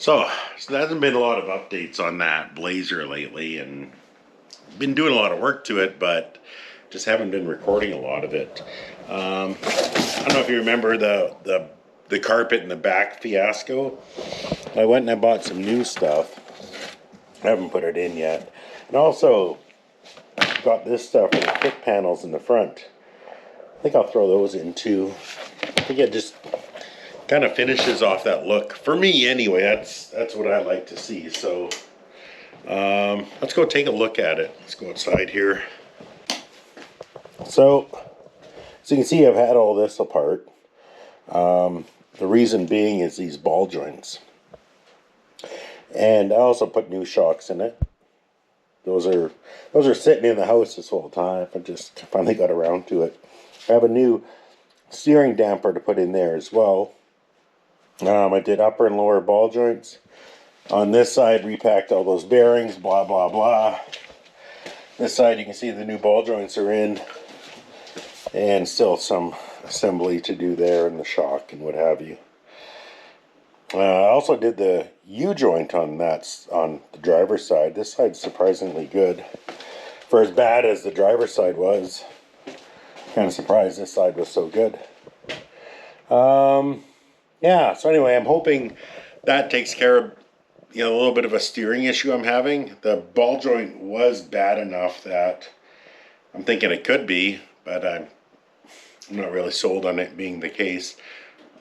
So there hasn't been a lot of updates on that Blazer lately, and been doing a lot of work to it, but just haven't been recording a lot of it. I don't know if you remember the carpet in the back fiasco. I went and I bought some new stuff. I haven't put it in yet, and also got this stuff for the kick panels in the front. I think I'll throw those in too. I think it just kind of finishes off that look for me anyway. That's what I like to see. So let's go take a look at it. Let's go outside here. So you can see I've had all this apart. The reason being is these ball joints, and I also put new shocks in it. Those are sitting in the house this whole time. I just finally got around to it. I have a new steering damper to put in there as well. I did upper and lower ball joints. On this side, repacked all those bearings, blah, blah, blah. This side, you can see the new ball joints are in. And still some assembly to do there in the shock and what have you. I also did the U-joint on the driver's side. This side's surprisingly good. For as bad as the driver's side was, kind of surprised this side was so good. Yeah, so anyway, I'm hoping that takes care of a little bit of a steering issue I'm having. The ball joint was bad enough that I'm thinking it could be, but I'm not really sold on it being the case.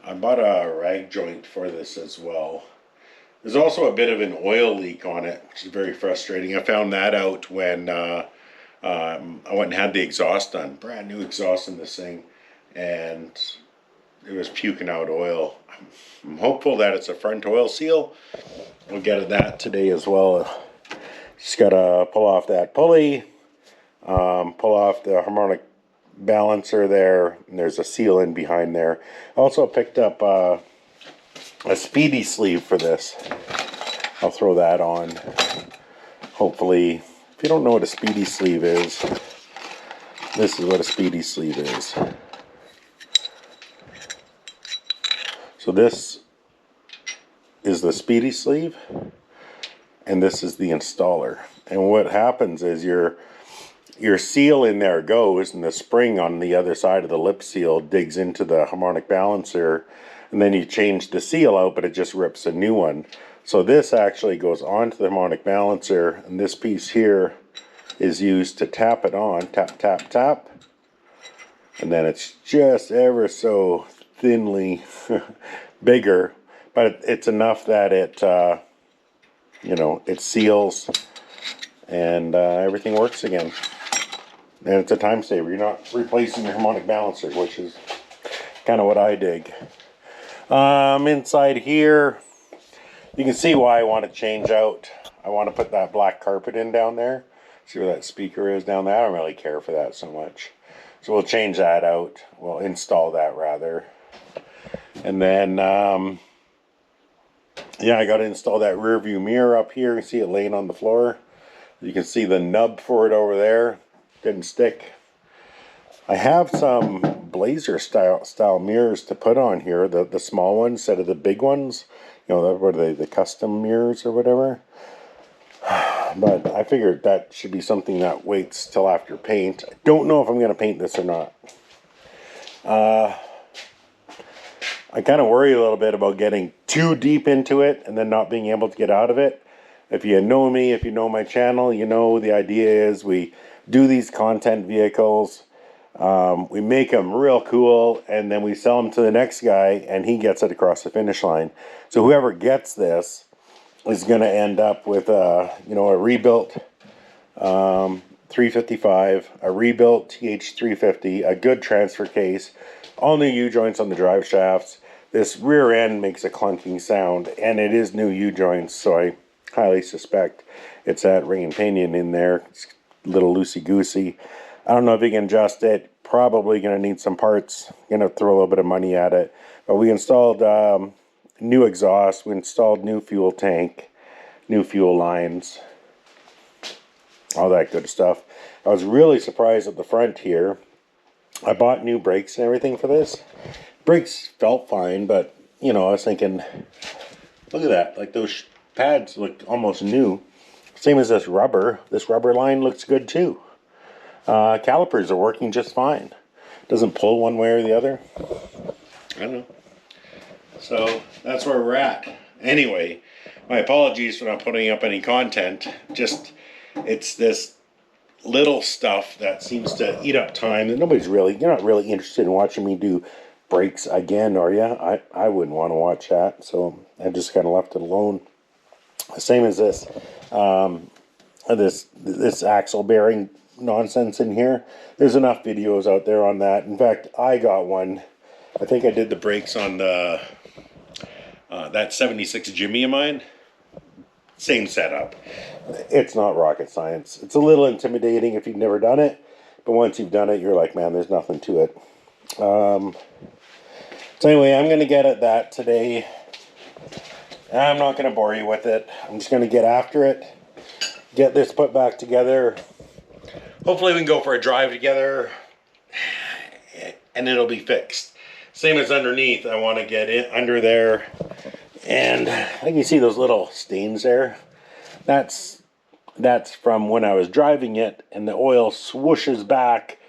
I bought a rag joint for this as well. There's also a bit of an oil leak on it, which is very frustrating. I found that out when I went and had the exhaust done. Brand new exhaust in this thing, and it was puking out oil. I'm hopeful that it's a front oil seal. We'll get at that today as well. Just gotta pull off that pulley, pull off the harmonic balancer there, and there's a seal in behind there. I also picked up a speedy sleeve for this. I'll throw that on. Hopefully, if you don't know what a speedy sleeve is, this is what a speedy sleeve is. So this is the speedy sleeve, and this is the installer. And what happens is your seal in there goes, and the spring on the other side of the lip seal digs into the harmonic balancer, and then you change the seal out, but it just rips a new one. So this actually goes onto the harmonic balancer, and this piece here is used to tap it on, tap, tap, tap, and then it's just ever so thinly bigger, but it's enough that it it seals, and everything works again. And it's a time saver. You're not replacing your harmonic balancer, which is kind of what I dig. Inside here, you can see why I want to change out. I want to put that black carpet in down there. See where that speaker is down there? I don't really care for that so much. So we'll change that out. We'll install that rather. And then, yeah, I got to install that rear view mirror up here. You can see it laying on the floor. You can see the nub for it over there. Didn't stick. I have some Blazer style mirrors to put on here, the small ones instead of the big ones. What are they, the custom mirrors or whatever. But I figured that should be something that waits till after paint. I don't know if I'm going to paint this or not. I kind of worry a little bit about getting too deep into it and then not being able to get out of it. If you know me, if you know my channel, you know the idea is we do these content vehicles, we make them real cool, and then we sell them to the next guy, and he gets it across the finish line. So whoever gets this is going to end up with a rebuilt 355, a rebuilt TH350, a good transfer case, all new U-joints on the drive shafts. This rear end makes a clunking sound, and it is new U-joints, so I highly suspect it's that ring and pinion in there. It's a little loosey-goosey. I don't know if you can adjust it. Probably going to need some parts. Going to throw a little bit of money at it. But we installed new exhaust. We installed new fuel tank, new fuel lines, all that good stuff. I was really surprised at the front here. I bought new brakes and everything for this. Brakes felt fine, but I was thinking Look at that. Like those pads look almost new. Same as this rubber. This rubber line looks good too. Calipers are working just fine. Doesn't pull one way or the other. I don't know. So that's where we're at. Anyway, my apologies for not putting up any content. Just, it's this little stuff that seems to eat up time. And you're not really interested in watching me do brakes again, are you? I wouldn't want to watch that. So I just kind of left it alone. Same as this. This axle bearing nonsense in here. There's enough videos out there on that. In fact, I got one. I think I did the brakes on the that 76 Jimmy of mine. Same setup. It's not rocket science. It's a little intimidating if you've never done it, but once you've done it, you're like, man, there's nothing to it. So anyway, I'm going to get at that today. I'm not going to bore you with it. I'm just going to get after it, get this put back together. Hopefully we can go for a drive together and it'll be fixed. Same as underneath, I want to get it under there. And like you see those little stains there, that's from when I was driving it and the oil swooshes back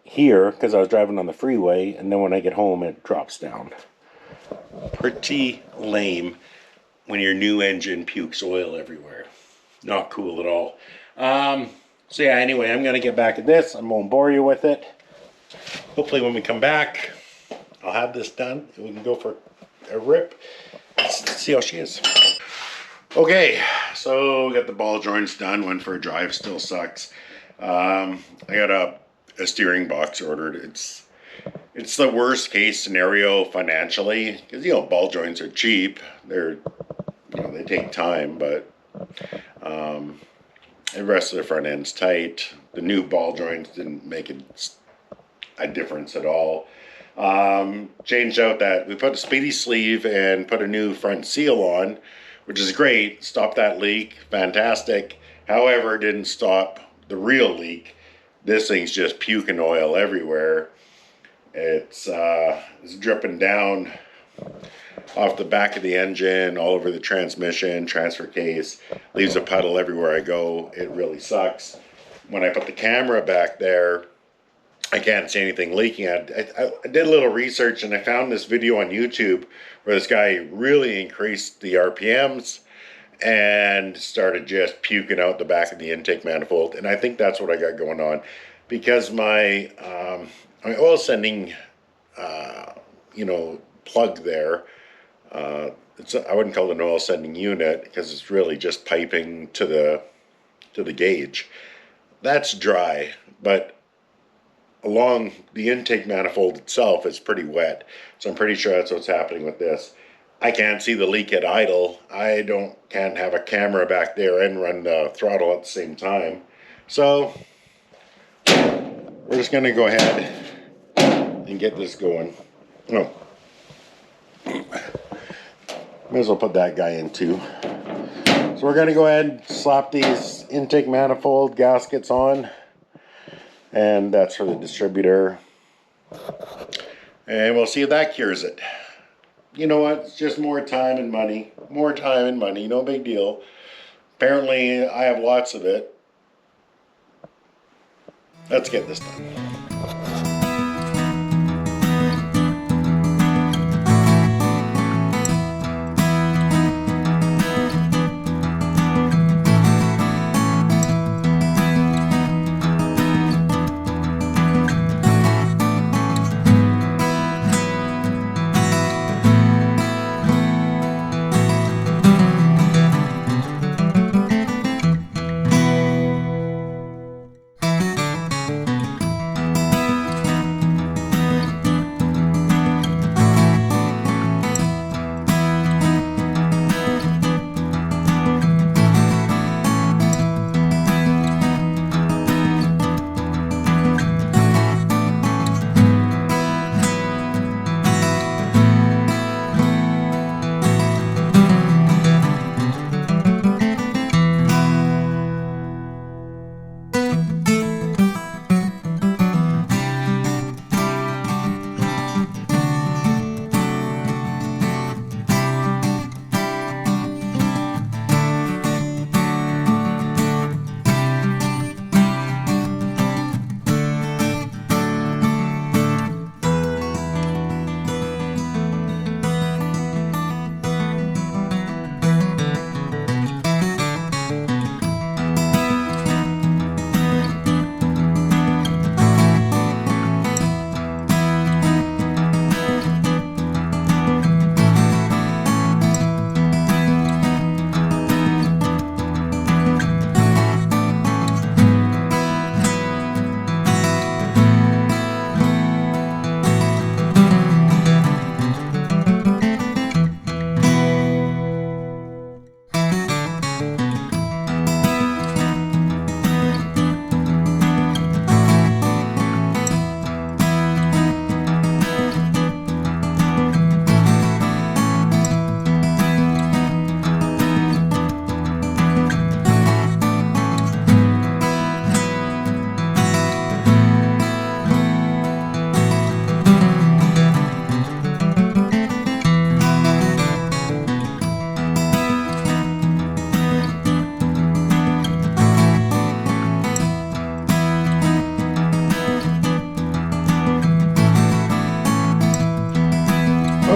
here because I was driving on the freeway, and then when I get home it drops down. Pretty lame when your new engine pukes oil everywhere. Not cool at all. So yeah, anyway, I'm going to get back at this. I won't bore you with it. Hopefully when we come back, I'll have this done and we can go for a rip. Let's see how she is. Okay, so we got the ball joints done. Went for a drive, still sucks. I got a steering box ordered. It's the worst case scenario financially because ball joints are cheap. They take time, but the rest of the front end's tight. The new ball joints didn't make a difference at all. Changed out that we put a speedy sleeve and put a new front seal on, which is great. Stopped that leak, fantastic. However, didn't stop the real leak. This thing's just puking oil everywhere. It's dripping down off the back of the engine, all over the transmission, transfer case, leaves a puddle everywhere I go. It really sucks. When I put the camera back there, I can't see anything leaking. I did a little research and I found this video on YouTube where this guy really increased the RPMs and started just puking out the back of the intake manifold. And I think that's what I got going on because my oil sending, plug there, I wouldn't call it an oil sending unit because it's really just piping to the gauge. That's dry, but along the intake manifold itself is pretty wet. So I'm pretty sure that's what's happening with this. I can't see the leak at idle. I can't have a camera back there and run the throttle at the same time. So we're just going to go ahead and get this going. Oh. May as well put that guy in too. So we're going to go ahead and slap these intake manifold gaskets on. And that's for the distributor. And we'll see if that cures it. You know what? It's just more time and money. More time and money. No big deal. Apparently, I have lots of it. Let's get this done.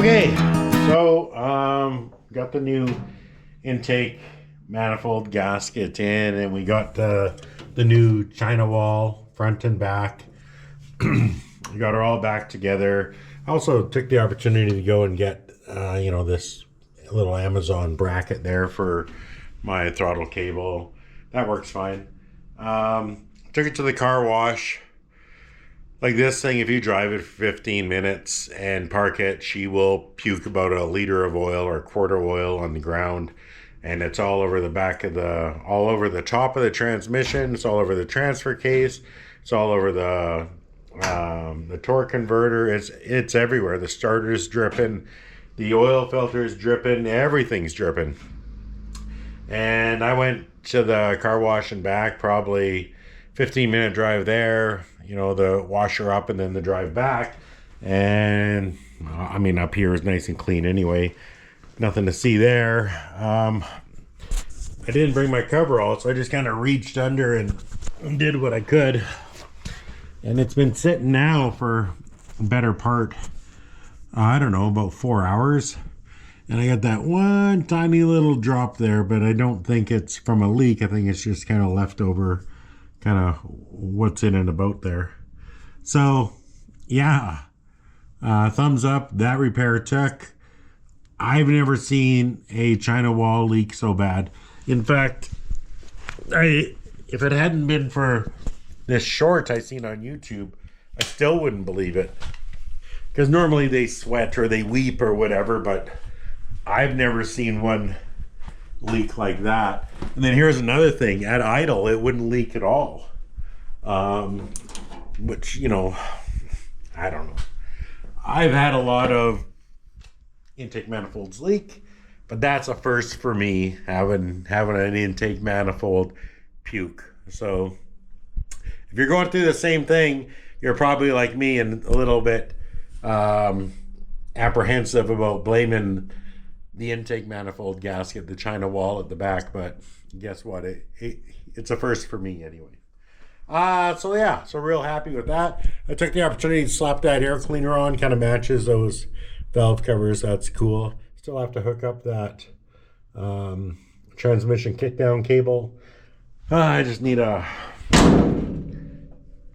Okay, so got the new intake manifold gasket in, and we got the new China wall front and back. We got her all back together. I also took the opportunity to go and get this little Amazon bracket there for my throttle cable. That works fine. Took it to the car wash. Like this thing, if you drive it for 15 minutes and park it, she will puke about a liter of oil or a quart of oil on the ground. And it's all over the back of all over the top of the transmission. It's all over the transfer case. It's all over the torque converter. It's everywhere. The starter's dripping. The oil filter's dripping. Everything's dripping. And I went to the car wash and back, probably 15-minute drive there, the washer up and then the drive back. And I mean, up here is nice and clean anyway. Nothing to see there. I didn't bring my coverall, so I just kind of reached under and did what I could. And it's been sitting now for a better part, I don't know, about 4 hours. And I got that one tiny little drop there, but I don't think it's from a leak. I think it's just kind of leftover, kind of what's in and about there. So, yeah, thumbs up. That repair took. I've never seen a China wall leak so bad. In fact, if it hadn't been for this short I seen on YouTube, I still wouldn't believe it. Because normally they sweat or they weep or whatever, but I've never seen one leak like that. And then here's another thing. At idle, it wouldn't leak at all. Which, I don't know. I've had a lot of intake manifolds leak, but that's a first for me, having an intake manifold puke. So if you're going through the same thing, you're probably like me and a little bit apprehensive about blaming the intake manifold gasket, the China wall at the back, but guess what? It's a first for me anyway. So real happy with that. I took the opportunity to slap that air cleaner on, kind of matches those valve covers. That's cool. Still have to hook up that transmission kickdown cable. I just need to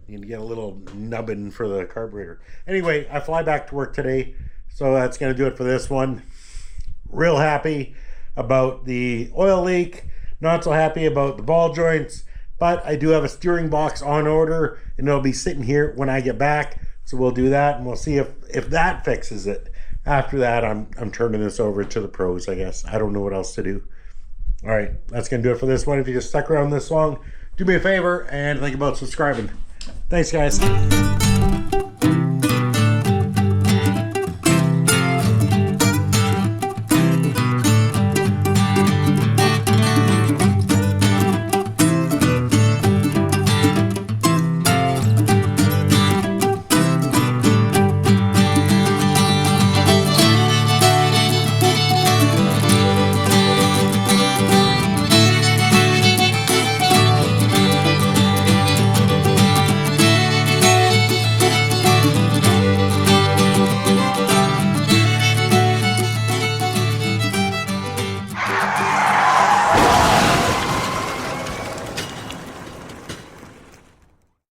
get a little nubbin for the carburetor. Anyway, I fly back to work today, so that's going to do it for this one. Real happy about the oil leak, not so happy about the ball joints, but I do have a steering box on order, and it'll be sitting here when I get back, so we'll do that, and we'll see if that fixes it. After that, I'm turning this over to the pros, I guess. I don't know what else to do. All right, that's going to do it for this one. If you just stuck around this long, do me a favor and think about subscribing. Thanks, guys.